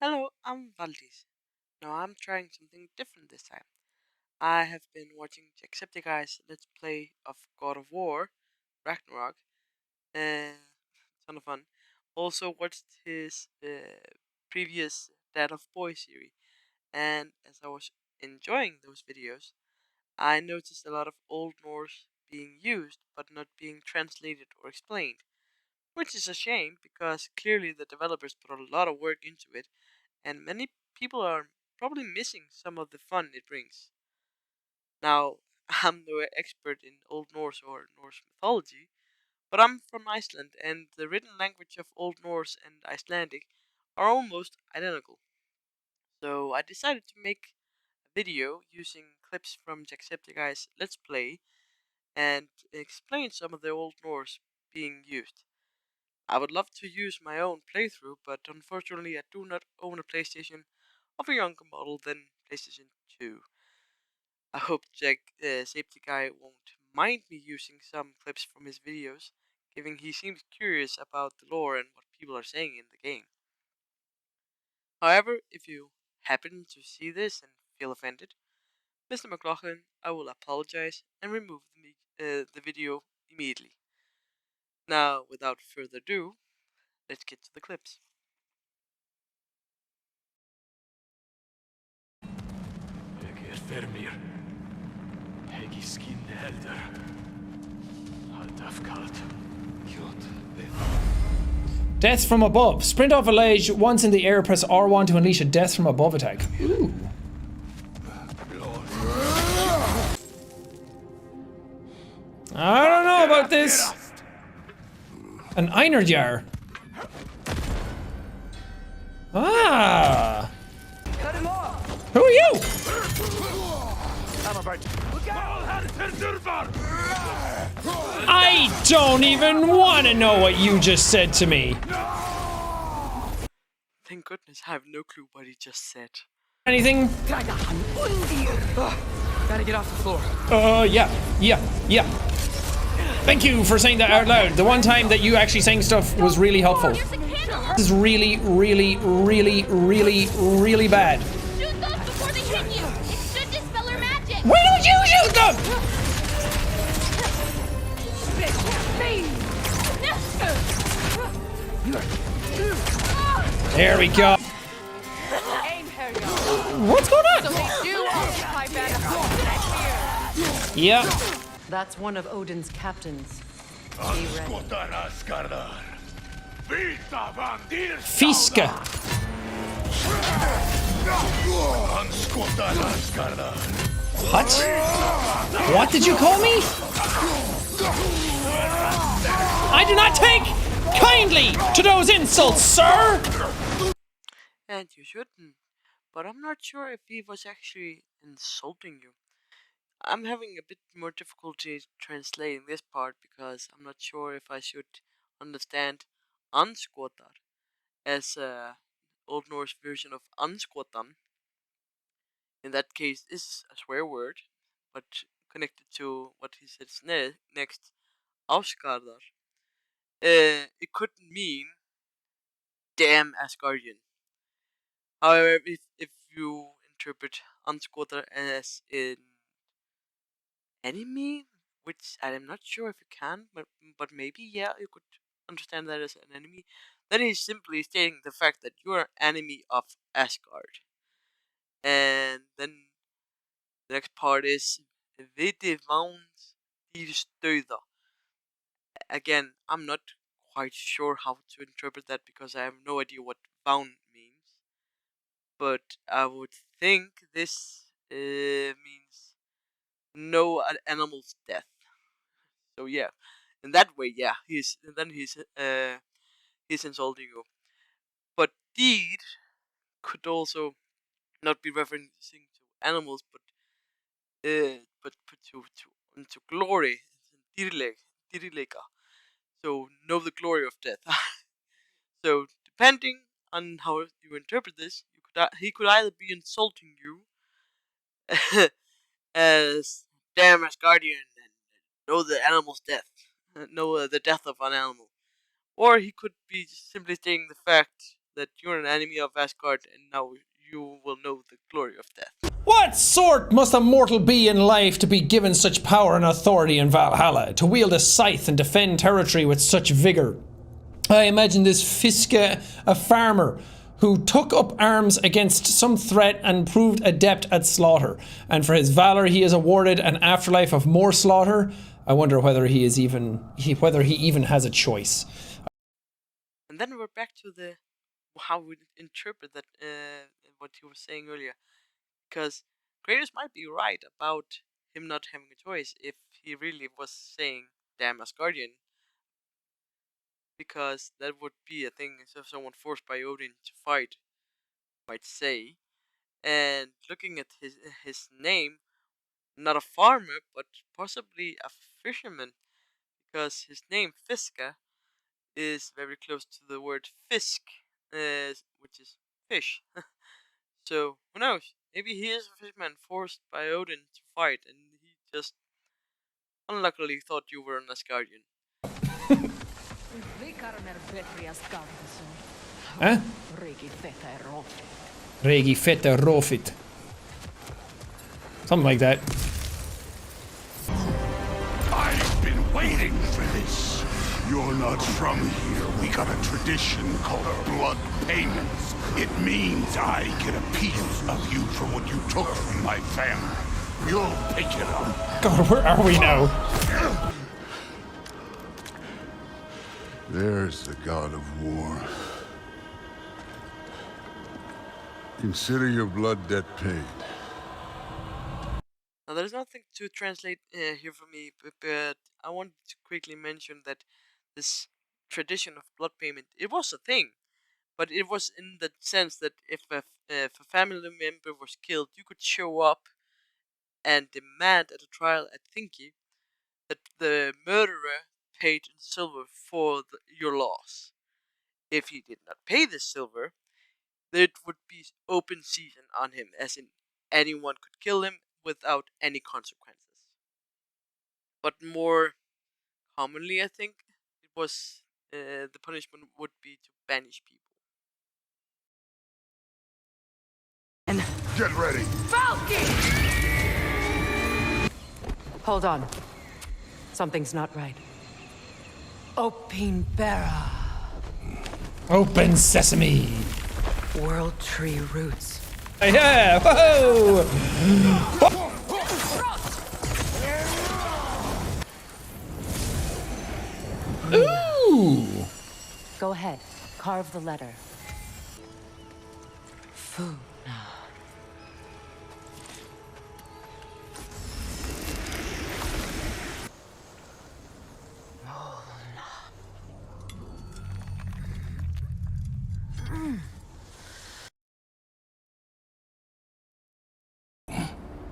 Hello, I'm Valdis. Now I'm trying something different this time. I have been watching Jacksepticeye's Let's Play of God of War, Ragnarok. Ton of fun. Also watched his previous Dad of Boy series, and as I was enjoying those videos, I noticed a lot of Old Norse being used but not being translated or explained, which is a shame because clearly the developers put a lot of work into it and many people are probably missing some of the fun it brings. Now, I'm no expert in Old Norse or Norse mythology, but I'm from Iceland, and the written language of Old Norse and Icelandic are almost identical. So I decided to make a video using clips from Jacksepticeye's Let's Play and explain some of the Old Norse being used. I would love to use my own playthrough, but unfortunately I do not own a PlayStation of a younger model than PlayStation 2. I hope Safety Guy won't mind me using some clips from his videos, given he seems curious about the lore and what people are saying in the game. However, if you happen to see this and feel offended, Mr. McLaughlin, I will apologize and remove the video immediately. Now, without further ado, let's get to the clips. Death from above. Sprint off a ledge. Once in the air, press R1 to unleash a death from above attack. Ooh. I don't know about this. An Einarjar. Ah. Cut him off. Who are you? I'm about to look out. I don't even want to know what you just said to me. Thank goodness I have no clue what he just said. Anything? Gotta get off the floor. Yeah. Thank you for saying that out loud. The one time that you actually saying stuff was really helpful. This is really bad. Shoot those before they hit you! It should dispel her magic! Why don't you shoot them? There we go. What's going on? So they do occupy Vanderbilt. Yeah. That's one of Odin's captains. Be ready. Fiske. What? What did you call me? I do not take kindly to those insults, sir! And you shouldn't, but I'm not sure if he was actually insulting you. I'm having a bit more difficulty translating this part because I'm not sure if I should understand anskotar as a Old Norse version of anskotan. In that case, this is a swear word, but connected to what he says next, Ásgardar. It could mean damn Asgardian. However, if you interpret anskotar as in enemy, which I'm not sure if you can, but maybe yeah, you could understand that as an enemy. Then he's simply stating the fact that you are enemy of Asgard. And then the next part is Viti Vauns Dýrstöða. Again, I'm not quite sure how to interpret that because I have no idea what Vaun means. But I would think this means no animal's death. So yeah, in that way, yeah, he's insulting you. But deed could also not be referencing to animals, but to glory, dýrleika. So know the glory of death. So depending on how you interpret this, he could either be insulting you as damn Asgardian and know the animal's death, know the death of an animal. Or he could be simply stating the fact that you're an enemy of Asgard, and now you will know the glory of death. What sort must a mortal be in life to be given such power and authority in Valhalla, to wield a scythe and defend territory with such vigor? I imagine this Fiske, a farmer, who took up arms against some threat and proved adept at slaughter, and for his valor he is awarded an afterlife of more slaughter. I wonder whether he even has a choice. And then we're back to the how we interpret that what he was saying earlier, because Kratos might be right about him not having a choice if he really was saying "damn Asgardian," because that would be a thing if someone forced by Odin to fight might say. And looking at his name, not a farmer, but possibly a fisherman, because his name Fiska is very close to the word fisk, which is fish. So who knows? Maybe he is a fisherman forced by Odin to fight, and he just unluckily thought you were an Asgardian. Huh? Regi fette rofit. Something like that. I've been waiting for this. You're not from here. We got a tradition called blood payments. It means I get a piece of you for what you took from my family. You'll pick it up. God, where are we now? There's the god of war. Consider your blood debt paid. Now, there's nothing to translate here for me, but I wanted to quickly mention that this tradition of blood payment, it was a thing, but it was in the sense that if a family member was killed, you could show up and demand at a trial at Thinky that the murderer paid in silver for your loss. If he did not pay the silver, there would be open season on him, as in anyone could kill him without any consequences. But more commonly, I think, it was the punishment would be to banish people. Get ready. Hold on. Something's not right. Open Bara. Open sesame. World tree roots. Yeah! Whoa! Ooh! Go ahead. Carve the letter. Fu.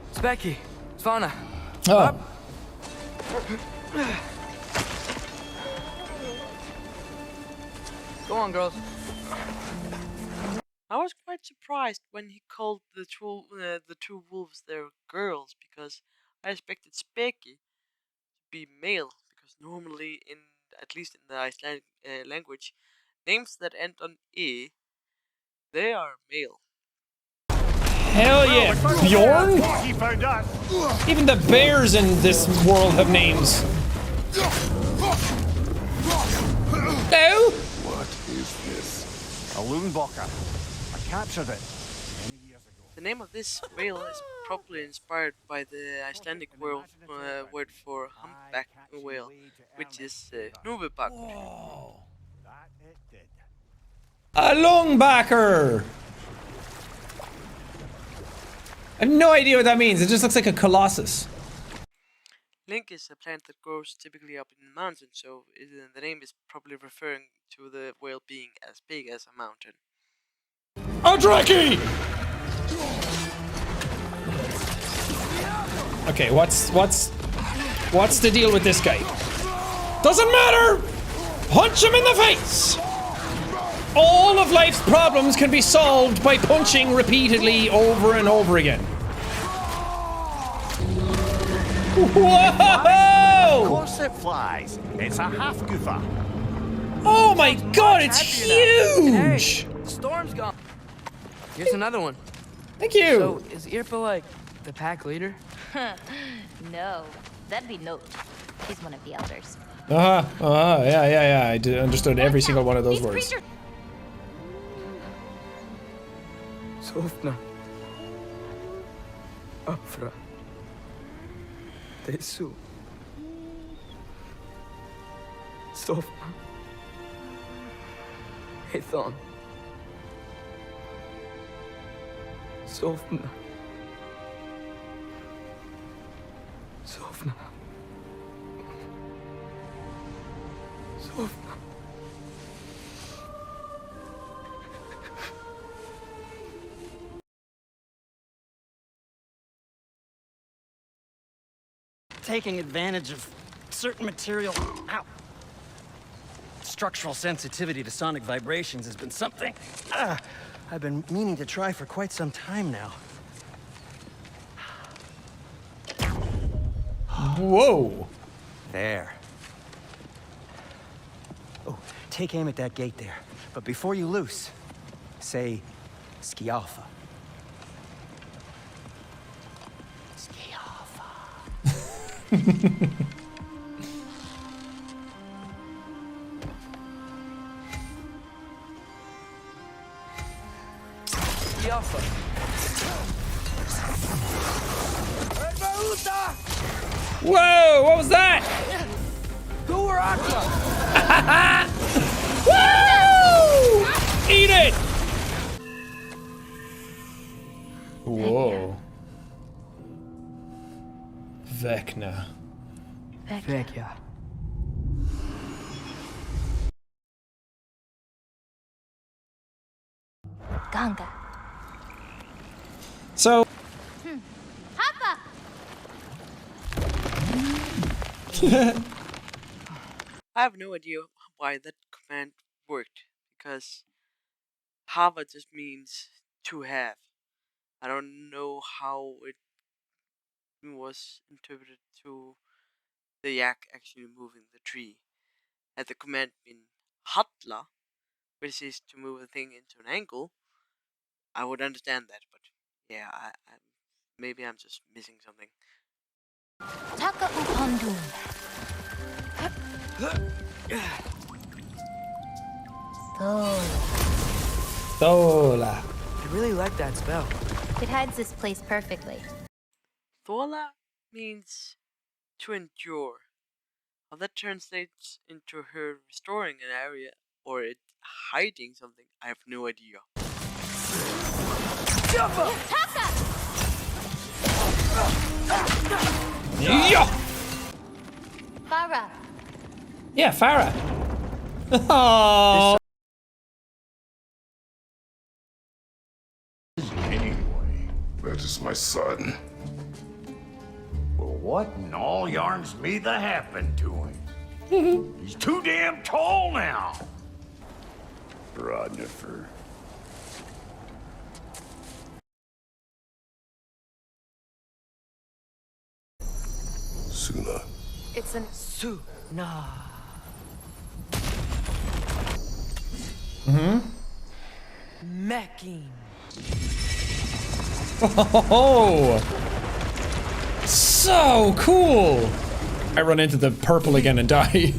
It's Becky. Svana. Oh. Go on, girls. I was quite surprised when he called the two wolves their girls, because I expected Speki to be male, because normally, at least in the Icelandic language, names that end on E, they are male. Hell yeah! Bjorn? Even the bears in this world have names. Hello? What is this? A loonbocker. I captured it many years ago. The name of this whale is probably inspired by the Icelandic word for humpback whale, which is hnúfubakur. That it did. A longbacker! I have no idea what that means. It just looks like a colossus. Link is a plant that grows typically up in the mountains, so the name is probably referring to the whale being as big as a mountain. A Draki! Okay, what's the deal with this guy? Doesn't matter! Punch him in the face! All of life's problems can be solved by punching repeatedly over and over again. Whoa! Of course it flies. It's a half goofer. Oh my god, it's huge! storm's gone. Here's another one. Thank you. So, is Irpa like the pack leader? No, that'd be Note. He's one of the elders. Yeah. I understood every single one of those These words. creatures- Sofna. Afra. Tesu. Sofna. Hathon. Sofna. Sofna. Sofna. Taking advantage of certain material. Ow. Structural sensitivity to sonic vibrations has been something I've been meaning to try for quite some time now. Whoa. There. Oh, take aim at that gate there. But before you loose, say Skialfa. Yafa. Whoa, what was that? Woo! Eat it! Whoa. Vecna. Vecchia. Ganga. So, Hapa! I have no idea why that command worked, because Hava just means to have. I don't know how it was interpreted to the yak actually moving the tree. Had the command been Hatla, which is to move a thing into an angle, I would understand that, but yeah, maybe I'm just missing something. Taka Upandun. Thola. I really like that spell. It hides this place perfectly. Thola means to endure. How that translates into her restoring an area or it hiding something, I have no idea. Taka! Yeah! Farah. Yeah, Farah. Oh. Anyway, that is my son. Well, what in all yarns me that happened to him? He's too damn tall now. Rodnifer. Suna. It's an Suna. Mecking. Oh, so cool! I run into the purple again and die.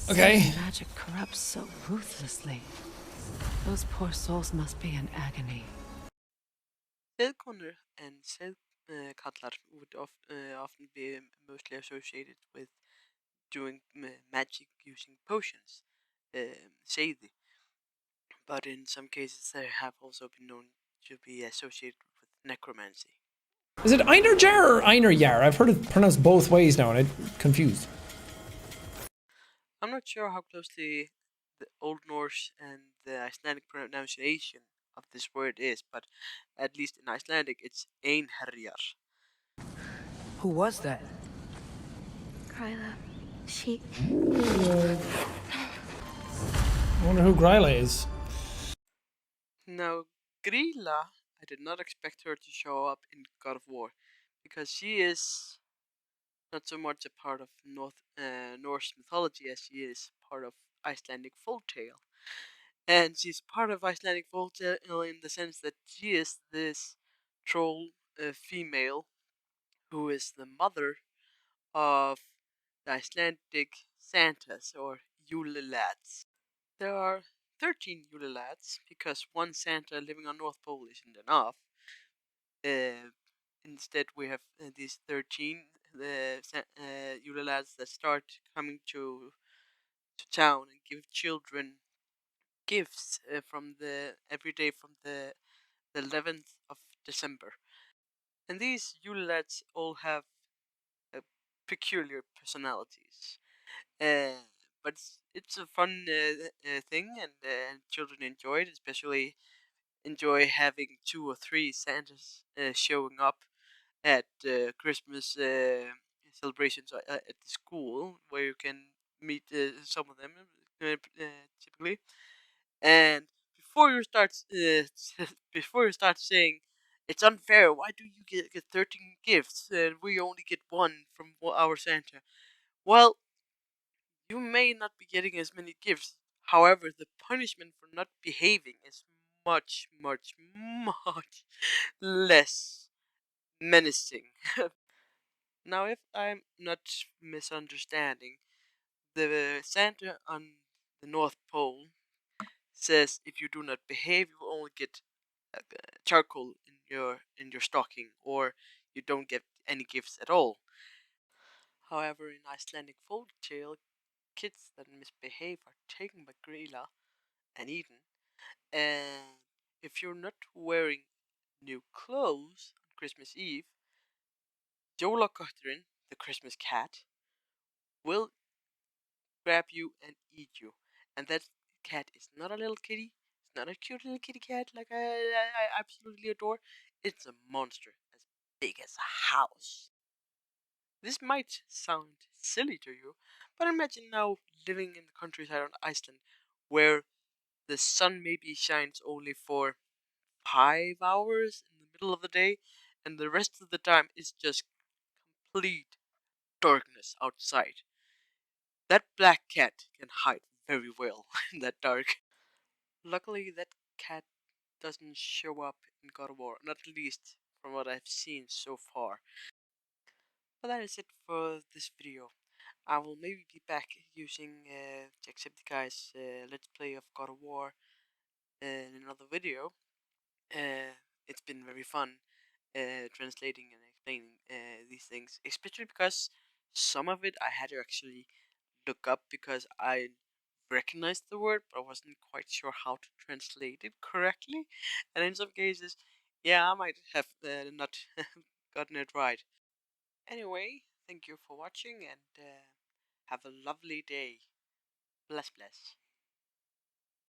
Okay. magic corrupts so ruthlessly. Those poor souls must be in agony. Sædkoner and sædkallar would often be mostly associated with doing magic using potions, seiði. But in some cases they have also been known to be associated with necromancy. Is it Einarjar or Einarjar? I've heard it pronounced both ways now, and I'm confused. I'm not sure how closely the Old Norse and the Icelandic pronunciation of this word is, but at least in Icelandic it's Einherjar. Who was that? Grýla. She... I wonder who Grýla is. Now, Grýla, I did not expect her to show up in God of War, because she is not so much a part of Norse mythology as she is part of Icelandic folktale. And she's part of Icelandic folktale in the sense that she is this troll female who is the mother of the Icelandic Santas or Yule lads. There are 13 Yule lads because one Santa living on North Pole isn't enough. Uh, Instead, we have these 13 Yule lads that start coming to town and give children gifts from the every day from the 11th of December. And these Yule lads all have peculiar personalities. Uh, but it's a fun thing, and children enjoy it, especially enjoy having 2 or 3 Santas showing up at Christmas celebrations at the school, where you can meet some of them typically. And before you start, before you start saying it's unfair, why do you get 13 gifts and we only get one from our Santa? Well, you may not be getting as many gifts. However, the punishment for not behaving is much, much, much less menacing. Now, if I'm not misunderstanding, the Santa on the North Pole says if you do not behave, you will only get charcoal in your stocking, or you don't get any gifts at all. However, in Icelandic folktale, kids that misbehave are taken by Grýla and eaten. And if you're not wearing new clothes on Christmas Eve, Jólakötturinn, the Christmas cat, will grab you and eat you. And that cat is not a little kitty. It's not a cute little kitty cat like I absolutely adore. It's a monster as big as a house. This might sound silly to you, but imagine now living in the countryside on Iceland, where the sun maybe shines only for 5 hours in the middle of the day, and the rest of the time is just complete darkness outside. That black cat can hide very well in that dark. Luckily, that cat doesn't show up in God of War, not at least from what I've seen so far. But that is it for this video. I will maybe be back using Jacksepticeye's Let's Play of God of War in another video. It's been very fun translating and explaining these things, especially because some of it I had to actually look up because I recognized the word, but I wasn't quite sure how to translate it correctly. And in some cases, yeah, I might have not gotten it right. Anyway, thank you for watching and have a lovely day. Bless, bless.